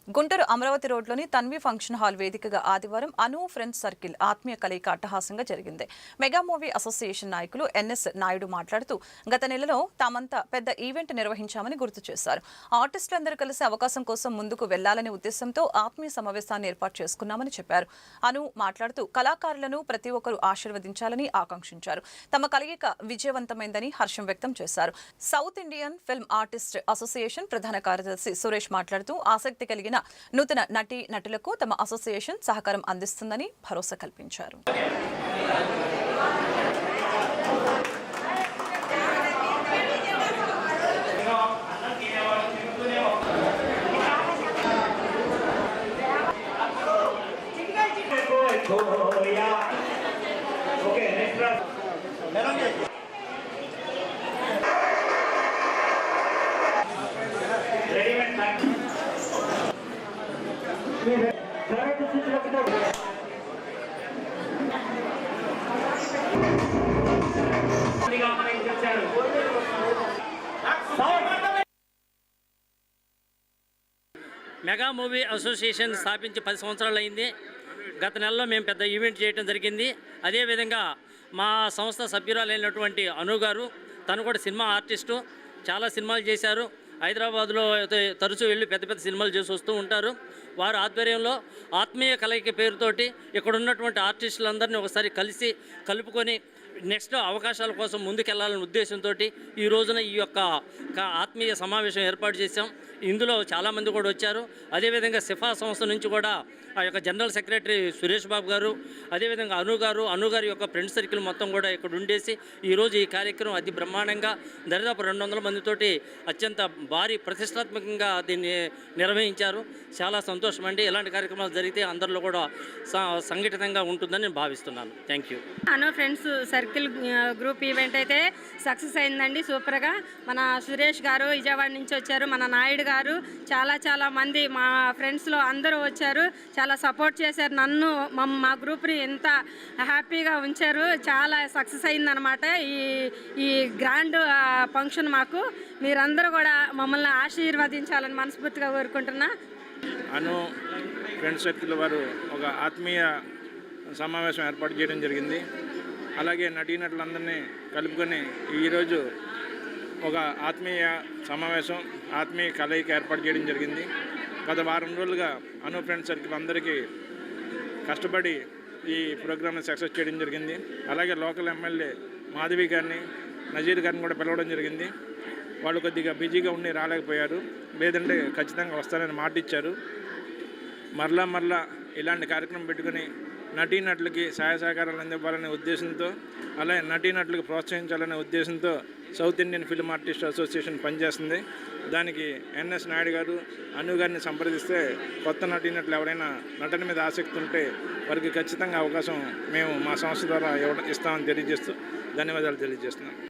గుంటూరు అమరావతి రోడ్లోని Tanvi function hall వేదికగా ఆదివారం అను ఫ్రెండ్స్ సర్కిల్ ఆత్మీయ కలయిక అట్టహాసంగా జరిగింది. మెగా మూవీ అసోసియేషన్ నాయకులు ఎన్ఎస్ నాయుడు మాట్లాడుతూ గత నెలలో తామంతా పెద్ద ఈవెంట్ నిర్వహించామని గుర్తు చేశారు. ఆర్టిస్టులందరూ కలిసి అవకాశం కోసం ముందుకు వెళ్లాలనే ఉద్దేశంతో ఆత్మీయ సమావేశాన్ని ఏర్పాటు చేసుకున్నామని చెప్పారు. అను మాట్లాడుతూ కళాకారులను ప్రతి ఒక్కరూ ఆశీర్వదించాలని ఆకాంక్షించారు. తమ కలయిక విజయవంతమైందని హర్షం వ్యక్తం చేశారు. South Indian film artist association ప్రధాన కార్యదర్శి సురేష్ మాట్లాడుతూ ఆసక్తి కలిగిన నూతన నటీ నటులకు తమ అసోసియేషన్ సహకారం అందిస్తుందని భరోసా కల్పించారు. మెగా మూవీ అసోసియేషన్ స్థాపించి 10 సంవత్సరాలు అయింది. గత నెలలో మేము పెద్ద ఈవెంట్ చేయడం జరిగింది. అదేవిధంగా మా సంస్థ సభ్యురాలైనటువంటి అను గారు, తను కూడా సినిమా ఆర్టిస్టు, చాలా సినిమాలు చేశారు. హైదరాబాద్లో తరచూ వెళ్ళి పెద్ద పెద్ద సినిమాలు చేసి వస్తూ ఉంటారు. వారి ఆధ్వర్యంలో ఆత్మీయ కలయిక పేరుతోటి ఇక్కడ ఉన్నటువంటి ఆర్టిస్టులందరినీ ఒకసారి కలుపుకొని నెక్స్ట్ అవకాశాల కోసం ముందుకెళ్లాలనే ఉద్దేశంతో ఈ రోజున ఈ యొక్క ఆత్మీయ సమావేశం ఏర్పాటు చేశాం. ఇందులో చాలామంది కూడా వచ్చారు. అదేవిధంగా సిఫా సంస్థ నుంచి కూడా ఆ యొక్క జనరల్ సెక్రటరీ సురేష్ బాబు గారు, అదేవిధంగా అను గారి యొక్క ఫ్రెండ్ సర్కిల్ మొత్తం కూడా ఇక్కడ ఉండేసి ఈరోజు ఈ కార్యక్రమం అతి బ్రహ్మాండంగా దాదాపు 200 మందితోటి అత్యంత భారీ ప్రతిష్టాత్మకంగా దీన్ని నిర్వహించారు. చాలా సంతోషం అండి. ఇలాంటి కార్యక్రమాలు జరిగితే అందరిలో కూడా సంఘటితంగా ఉంటుందని నేను భావిస్తున్నాను. Thank you. Anu friends circle group event అయితే సక్సెస్ అయిందండి. సూపర్గా మన సురేష్ గారు విజయవాడ నుంచి వచ్చారు, మన నాయుడు గారు, చాలా మంది మా ఫ్రెండ్స్లో అందరూ వచ్చారు. చాలా సపోర్ట్ చేశారు. నన్ను మా గ్రూప్ని ఎంత హ్యాపీగా ఉంచారు. చాలా సక్సెస్ అయిందనమాట ఈ గ్రాండ్ ఫంక్షన్. మాకు మీరందరూ కూడా మమ్మల్ని ఆశీర్వదించాలని మనస్ఫూర్తిగా కోరుకుంటున్నా. అను ఫ్రెండ్స్ సర్కిల్ వారు ఒక ఆత్మీయ సమావేశం ఏర్పాటు చేయడం జరిగింది. అలాగే నటీనటులందరినీ కలుపుకొని ఈరోజు ఒక ఆత్మీయ సమావేశం, ఆత్మీయ కలయిక ఏర్పాటు చేయడం జరిగింది. గత వారం రోజులుగా అను ఫ్రెండ్స్ సర్కిల్ అందరికీ కష్టపడి ఈ ప్రోగ్రామ్ని సక్సెస్ చేయడం జరిగింది. అలాగే లోకల్ ఎమ్మెల్యే మాధవి గారిని, నజీర్ గారిని కూడా పిలవడం జరిగింది. వాళ్ళు కొద్దిగా బిజీగా ఉండి రాలేకపోయారు, లేదంటే ఖచ్చితంగా వస్తారని మాట ఇచ్చారు. మరలా ఇలాంటి కార్యక్రమం పెట్టుకుని నటీనటులకి సహాయ సహకారాలు అందివ్వాలనే ఉద్దేశంతో, అలాగే నటీనటులకు ప్రోత్సహించాలనే ఉద్దేశంతో south Indian film artist association పనిచేస్తుంది. దానికి ఎన్ఎస్ నాయుడు గారు, అను గారిని సంప్రదిస్తే కొత్త నటీనటులు ఎవరైనా నటన మీద ఆసక్తి ఉంటే వారికి ఖచ్చితంగా అవకాశం మేము మా సంస్థ ద్వారా ఇస్తామని తెలియజేస్తూ ధన్యవాదాలు తెలియజేస్తున్నాం.